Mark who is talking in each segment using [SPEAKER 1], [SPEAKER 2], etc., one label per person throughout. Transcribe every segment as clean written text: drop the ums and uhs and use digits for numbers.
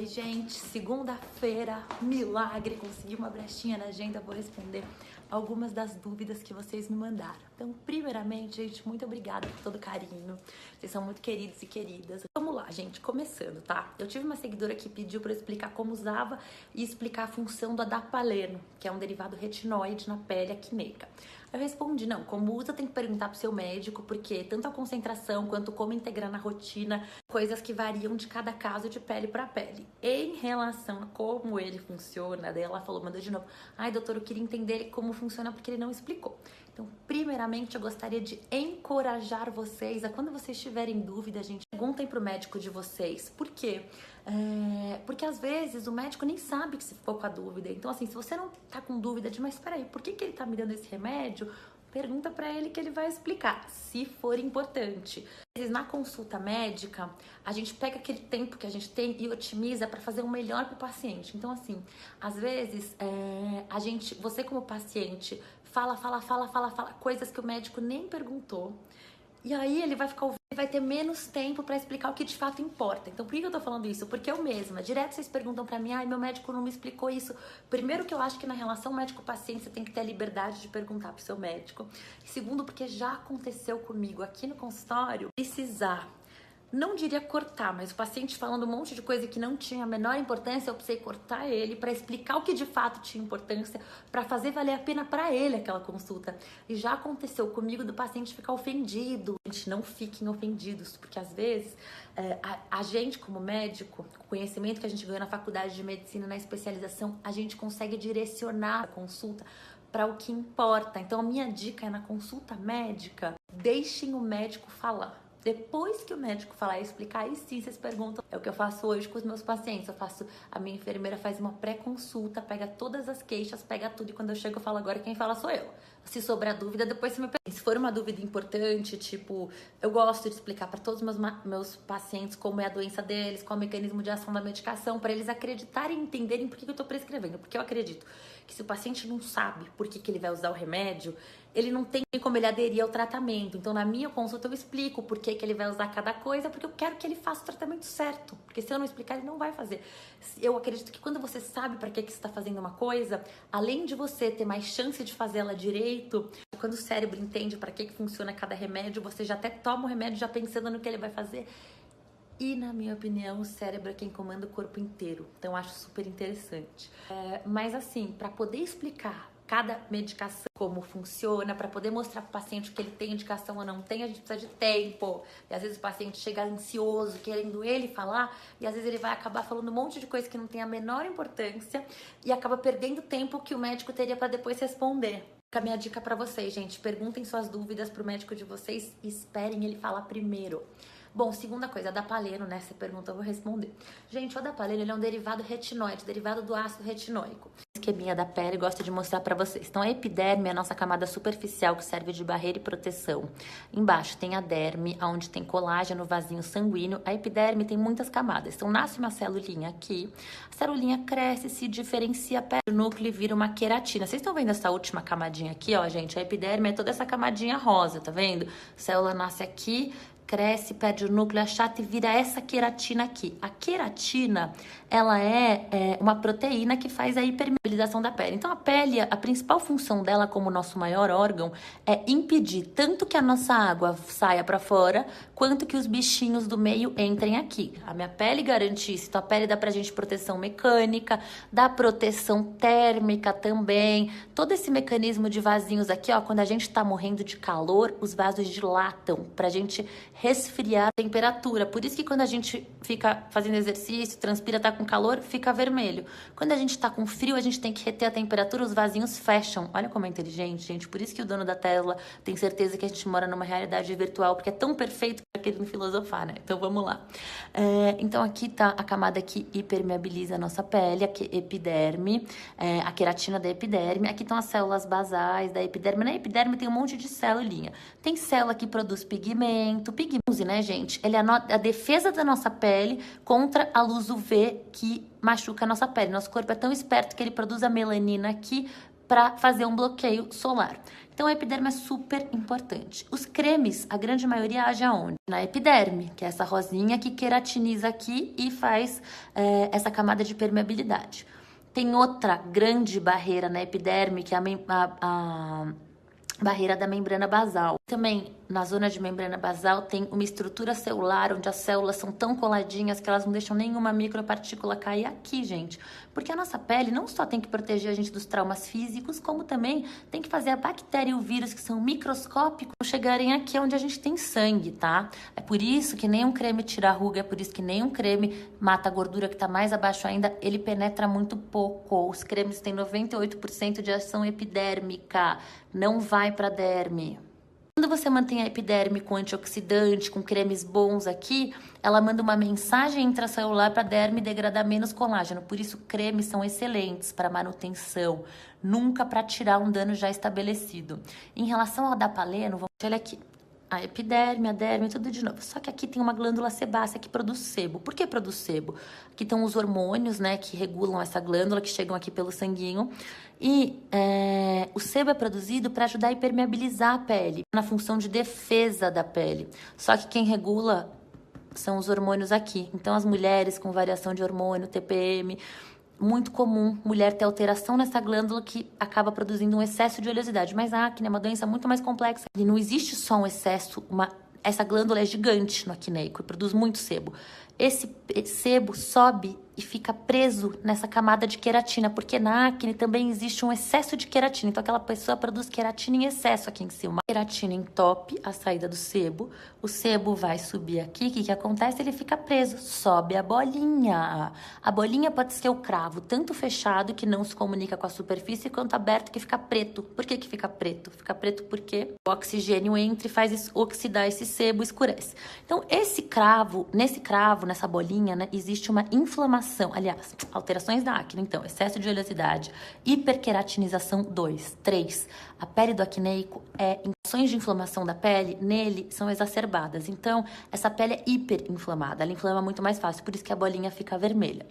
[SPEAKER 1] Oi, gente, segunda-feira, milagre, consegui uma brechinha na agenda, vou responder algumas das dúvidas que vocês me mandaram. Então, primeiramente, gente, muito obrigada por todo o carinho, vocês são muito queridos e queridas. Vamos lá, gente, começando, tá? Eu tive uma seguidora que pediu para eu explicar como usava e explicar a função do adapaleno, que é um derivado retinoide na pele acneica. Eu respondi, não, como usa tem que perguntar pro seu médico, porque tanto a concentração quanto como integrar na rotina, coisas que variam de cada caso de pele para pele. Em relação a como ele funciona, daí ela falou, mandou de novo, ai doutor, eu queria entender como funciona porque ele não explicou. Então, primeiramente, eu gostaria de encorajar vocês a quando vocês tiverem dúvida, gente, perguntem pro médico de vocês. Por quê? Porque às vezes o médico nem sabe que você ficou com a dúvida. Então, assim, se você não tá com dúvida de, mas peraí, por que ele tá me dando esse remédio? Pergunta pra ele que ele vai explicar, se for importante. Às vezes, na consulta médica, a gente pega aquele tempo que a gente tem e otimiza para fazer o melhor pro paciente. Então, assim, às vezes, você como paciente, fala coisas que o médico nem perguntou. E aí ele vai ficar ouvindo, vai ter menos tempo pra explicar o que de fato importa. Então, por que eu tô falando isso? Porque eu mesma, direto vocês perguntam pra mim, ai, meu médico não me explicou isso. Primeiro que eu acho que na relação médico-paciente você tem que ter a liberdade de perguntar pro seu médico. Segundo, porque já aconteceu comigo aqui no consultório, precisar, não diria cortar, mas o paciente falando um monte de coisa que não tinha a menor importância, eu precisei cortar ele para explicar o que de fato tinha importância, para fazer valer a pena para ele aquela consulta. E já aconteceu comigo do paciente ficar ofendido. Gente, não fiquem ofendidos, porque às vezes a gente como médico, com o conhecimento que a gente ganhou na faculdade de medicina, na especialização, a gente consegue direcionar a consulta para o que importa. Então a minha dica é na consulta médica, deixem o médico falar. Depois que o médico falar e explicar, aí sim vocês perguntam. É o que eu faço hoje com os meus pacientes. A minha enfermeira faz uma pré-consulta, pega todas as queixas, pega tudo. E quando eu chego, eu falo, agora quem fala sou eu. Se sobrar dúvida, depois você me pergunta. Se for uma dúvida importante, tipo, eu gosto de explicar para todos os meus pacientes como é a doença deles, qual é o mecanismo de ação da medicação, para eles acreditarem e entenderem por que eu tô prescrevendo. Porque eu acredito que se o paciente não sabe por que ele vai usar o remédio, ele não tem como ele aderir ao tratamento. Então, na minha consulta, eu explico por que ele vai usar cada coisa, porque eu quero que ele faça o tratamento certo. Porque se eu não explicar, ele não vai fazer. Eu acredito que quando você sabe para que você está fazendo uma coisa, além de você ter mais chance de fazê-la direito, quando o cérebro entende para que funciona cada remédio, você já até toma o remédio já pensando no que ele vai fazer. E, na minha opinião, o cérebro é quem comanda o corpo inteiro. Então, eu acho super interessante. Mas, assim, para poder explicar cada medicação, como funciona, para poder mostrar para o paciente o que ele tem indicação ou não tem, a gente precisa de tempo. E às vezes o paciente chega ansioso, querendo ele falar, e às vezes ele vai acabar falando um monte de coisa que não tem a menor importância e acaba perdendo tempo que o médico teria para depois responder. A minha dica para vocês, gente, perguntem suas dúvidas pro médico de vocês e esperem ele falar primeiro. Bom, segunda coisa, adapaleno, né? Você pergunta, eu vou responder. Gente, o adapaleno, ele é um derivado retinoide, derivado do ácido retinóico. Esqueminha da pele, gosto de mostrar pra vocês. Então, a epiderme é a nossa camada superficial que serve de barreira e proteção. Embaixo tem a derme, onde tem colágeno, vasinho sanguíneo. A epiderme tem muitas camadas. Então, nasce uma celulinha aqui, a celulinha cresce, se diferencia, perde o núcleo e vira uma queratina. Vocês estão vendo essa última camadinha aqui, ó, gente? A epiderme é toda essa camadinha rosa, tá vendo? A célula nasce aqui, cresce, perde o núcleo, é chata e vira essa queratina aqui. A queratina, ela é uma proteína que faz a hipermeabilização da pele. Então, a pele, a principal função dela como nosso maior órgão é impedir tanto que a nossa água saia para fora, quanto que os bichinhos do meio entrem aqui. A minha pele garante isso. Então, a pele dá pra gente proteção mecânica, dá proteção térmica também. Todo esse mecanismo de vasinhos aqui, ó, quando a gente tá morrendo de calor, os vasos dilatam pra gente resfriar a temperatura. Por isso que quando a gente fica fazendo exercício, transpira, tá com calor, fica vermelho. Quando a gente tá com frio, a gente tem que reter a temperatura, os vasinhos fecham. Olha como é inteligente, gente. Por isso que o dono da Tesla tem certeza que a gente mora numa realidade virtual, porque é tão perfeito que tá querendo filosofar, né? Então vamos lá. Então aqui tá a camada que hipermeabiliza a nossa pele, a epiderme, a queratina da epiderme. Aqui estão as células basais da epiderme. Na epiderme tem um monte de celulinha. Tem célula que produz pigmento, né, gente? Ele é a defesa da nossa pele contra a luz UV que machuca a nossa pele. Nosso corpo é tão esperto que ele produz a melanina aqui para fazer um bloqueio solar. Então, Então a epiderme é super importante. Os cremes, a grande maioria age aonde? Na epiderme, que é essa rosinha que queratiniza aqui e faz essa camada de permeabilidade. Tem outra grande barreira na epiderme, que é a barreira da membrana basal. Também, na zona de membrana basal, tem uma estrutura celular, onde as células são tão coladinhas que elas não deixam nenhuma micropartícula cair aqui, gente. Porque a nossa pele não só tem que proteger a gente dos traumas físicos, como também tem que fazer a bactéria e o vírus, que são microscópicos, chegarem aqui onde a gente tem sangue, tá? É por isso que nenhum creme tira a ruga, é por isso que nenhum creme mata a gordura que tá mais abaixo ainda, ele penetra muito pouco. Os cremes têm 98% de ação epidérmica, não vai pra derme. Quando você mantém a epiderme com antioxidante, com cremes bons aqui, ela manda uma mensagem intracelular para a derme degradar menos colágeno. Por isso, cremes são excelentes para manutenção, nunca para tirar um dano já estabelecido. Em relação ao adapaleno, vamos olhar aqui. A epiderme, a derme, tudo de novo. Só que aqui tem uma glândula sebácea que produz sebo. Por que produz sebo? Aqui estão os hormônios, né, que regulam essa glândula, que chegam aqui pelo sanguinho. E o sebo é produzido para ajudar a impermeabilizar a pele, na função de defesa da pele. Só que quem regula são os hormônios aqui. Então, as mulheres com variação de hormônio, TPM, muito comum mulher ter alteração nessa glândula que acaba produzindo um excesso de oleosidade. Mas a acne é uma doença muito mais complexa. E não existe só um excesso, essa glândula é gigante no acneico e produz muito sebo. Esse sebo sobe e fica preso nessa camada de queratina, porque na acne também existe um excesso de queratina. Então, aquela pessoa produz queratina em excesso aqui em cima. A queratina entope a saída do sebo, o sebo vai subir aqui, o que acontece? Ele fica preso, sobe a bolinha. A bolinha pode ser o cravo, tanto fechado, que não se comunica com a superfície, quanto aberto, que fica preto. Por que fica preto? Fica preto porque o oxigênio entra e faz oxidar esse sebo, escurece. Então, nessa bolinha, né, existe uma inflamação, aliás, alterações da acne. Então, excesso de oleosidade, hiperqueratinização 2, 3. A pele do acneico ações de inflamação da pele, nele, são exacerbadas. Então, essa pele é hiperinflamada, ela inflama muito mais fácil, por isso que a bolinha fica vermelha.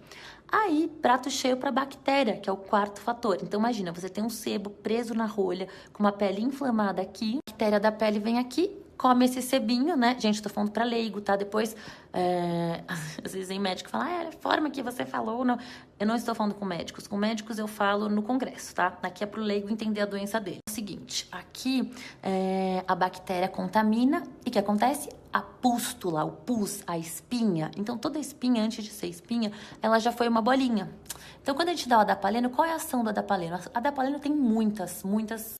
[SPEAKER 1] Aí, prato cheio para bactéria, que é o quarto fator. Então, imagina, você tem um sebo preso na rolha, com uma pele inflamada aqui, a bactéria da pele vem aqui, come esse sebinho, né? Gente, tô falando pra leigo, tá? Depois, às vezes vem médico e fala, a forma que você falou, não. Eu não estou falando com médicos. Com médicos eu falo no congresso, tá? Aqui é pro leigo entender a doença dele. É o seguinte, aqui a bactéria contamina e o que acontece? A pústula, o pus, a espinha. Então, toda espinha, antes de ser espinha, ela já foi uma bolinha. Então, quando a gente dá o adapaleno, qual é a ação do adapaleno? O adapaleno tem muitas.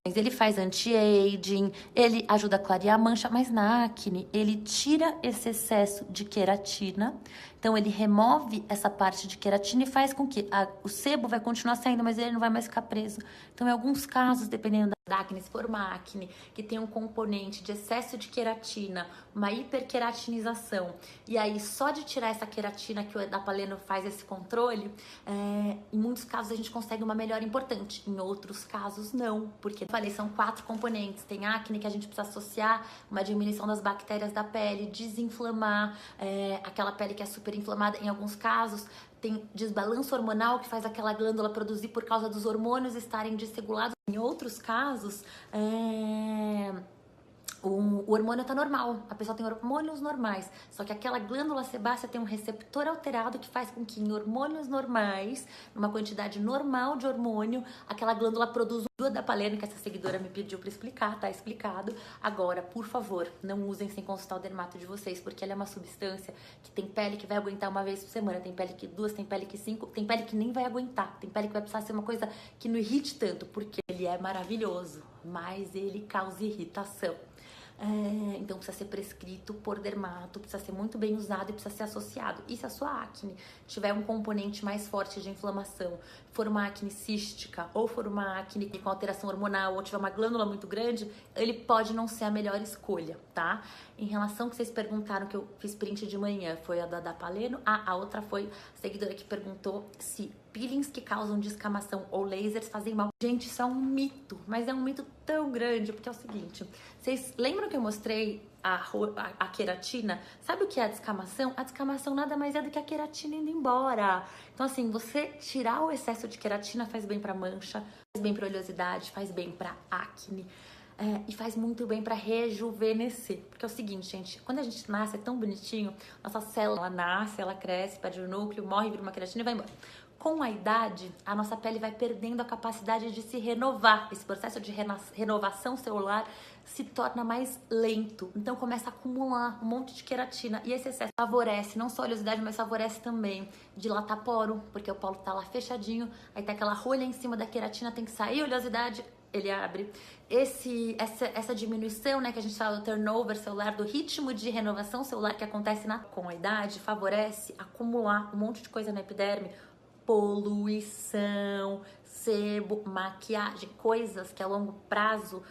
[SPEAKER 1] Ele faz anti-aging, ele ajuda a clarear a mancha, mas na acne, ele tira esse excesso de queratina. Então, ele remove essa parte de queratina e faz com que o sebo vai continuar saindo, mas ele não vai mais ficar preso. Então, em alguns casos, dependendo da acne, se for uma acne que tem um componente de excesso de queratina, uma hiperqueratinização, e aí só de tirar essa queratina que o adapaleno faz esse controle, em muitos casos a gente consegue uma melhora importante, em outros casos não, porque eu falei, são 4 componentes. Tem acne que a gente precisa associar uma diminuição das bactérias da pele, desinflamar aquela pele que é super inflamada. Em alguns casos tem desbalanço hormonal que faz aquela glândula produzir por causa dos hormônios estarem desregulados. Em outros casos, o hormônio tá normal, a pessoa tem hormônios normais, só que aquela glândula sebácea tem um receptor alterado que faz com que em hormônios normais, numa quantidade normal de hormônio, aquela glândula produza o adapaleno, que essa seguidora me pediu para explicar, tá explicado. Agora, por favor, não usem sem consultar o dermato de vocês, porque ela é uma substância que tem pele que vai aguentar uma vez por semana, tem pele que 2, tem pele que 5, tem pele que nem vai aguentar, tem pele que vai precisar ser uma coisa que não irrite tanto, porque ele é maravilhoso, mas ele causa irritação. Então precisa ser prescrito por dermato, precisa ser muito bem usado e precisa ser associado. E se a sua acne tiver um componente mais forte de inflamação, for uma acne cística ou for uma acne com alteração hormonal ou tiver uma glândula muito grande, ele pode não ser a melhor escolha, tá? Em relação ao que vocês perguntaram, que eu fiz print de manhã, foi a do adapaleno. A outra foi a seguidora que perguntou se peelings que causam descamação ou lasers fazem mal. Gente, isso é um mito, mas é um mito tão grande, porque é o seguinte, vocês lembram que eu mostrei a queratina? Sabe o que é a descamação? A descamação nada mais é do que a queratina indo embora. Então, assim, você tirar o excesso de queratina faz bem pra mancha, faz bem pra oleosidade, faz bem pra acne. e faz muito bem pra rejuvenescer. Porque é o seguinte, gente, quando a gente nasce é tão bonitinho, nossa célula ela nasce, ela cresce, perde o núcleo, morre, vira uma queratina e vai embora. Com a idade, a nossa pele vai perdendo a capacidade de se renovar. Esse processo de renovação celular se torna mais lento. Então começa a acumular um monte de queratina. E esse excesso favorece não só a oleosidade, mas favorece também dilatar poro, porque o poro tá lá fechadinho, aí tá aquela rolha em cima da queratina, tem que sair a oleosidade, ele abre. Essa diminuição, né, que a gente fala do turnover celular, do ritmo de renovação celular que acontece com a idade, favorece acumular um monte de coisa na epiderme, poluição, sebo, maquiagem, coisas que a longo prazo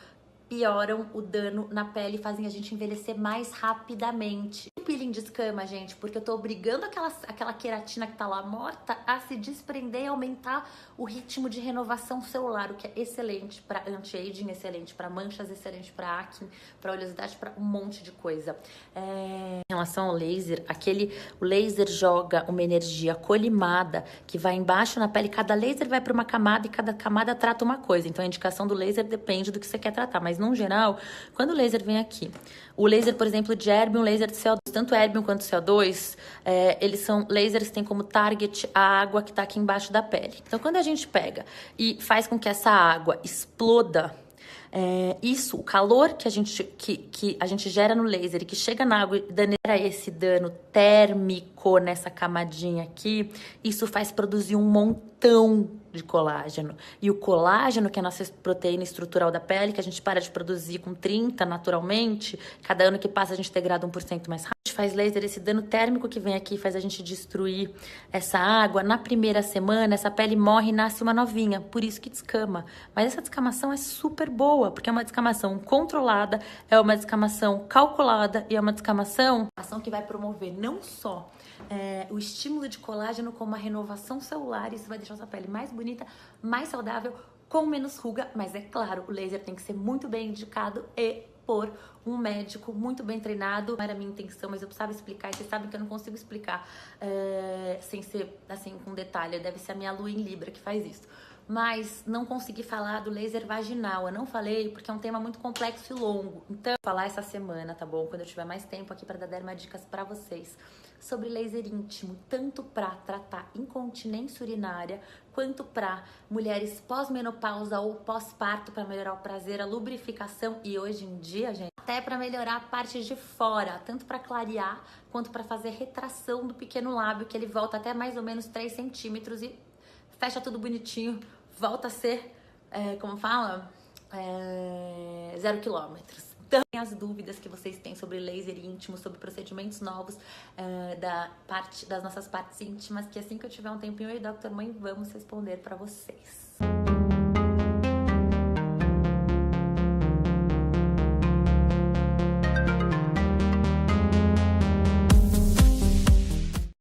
[SPEAKER 1] pioram o dano na pele e fazem a gente envelhecer mais rapidamente. O peeling de escama, gente, porque eu tô obrigando aquela queratina que tá lá morta a se desprender e aumentar o ritmo de renovação celular, o que é excelente para anti-aging, excelente para manchas, excelente para acne, para oleosidade, para um monte de coisa. Em relação ao laser, o laser joga uma energia colimada que vai embaixo na pele, cada laser vai para uma camada e cada camada trata uma coisa. Então a indicação do laser depende do que você quer tratar, mas no geral, quando o laser vem aqui, o laser, por exemplo, de erbium, laser de CO2, tanto erbium quanto CO2, eles são lasers que têm como target a água que está aqui embaixo da pele. Então, quando a gente pega e faz com que essa água exploda, o calor que a gente gera no laser e que chega na água e gera esse dano térmico nessa camadinha aqui, isso faz produzir um montão de colágeno. E o colágeno, que é a nossa proteína estrutural da pele, que a gente para de produzir com 30 naturalmente, cada ano que passa a gente degrada 1% mais rápido. A gente faz laser, esse dano térmico que vem aqui faz a gente destruir essa água. Na primeira semana, essa pele morre e nasce uma novinha, por isso que descama. Mas essa descamação é super boa, porque é uma descamação controlada, é uma descamação calculada e é uma descamação que vai promover não só o estímulo de colágeno, como a renovação celular. Isso vai deixar sua pele mais bonita, mais saudável, com menos ruga. Mas é claro, o laser tem que ser muito bem indicado e por um médico muito bem treinado. Não era a minha intenção, mas eu precisava explicar. E vocês sabem que eu não consigo explicar sem ser assim com detalhe. Deve ser a minha lua em Libra que faz isso. Mas não consegui falar do laser vaginal. Eu não falei porque é um tema muito complexo e longo. Então, vou falar essa semana, tá bom? Quando eu tiver mais tempo aqui para dar dermadicas para vocês sobre laser íntimo, tanto para tratar incontinência urinária, quanto para mulheres pós-menopausa ou pós-parto, para melhorar o prazer, a lubrificação e hoje em dia, gente, até para melhorar a parte de fora, tanto para clarear quanto para fazer retração do pequeno lábio, que ele volta até mais ou menos 3 centímetros e fecha tudo bonitinho, volta a ser, como fala, 0 quilômetros. Então, as dúvidas que vocês têm sobre laser íntimo, sobre procedimentos novos das nossas partes íntimas, que assim que eu tiver um tempinho, eu e Dr. Mãe vamos responder para vocês.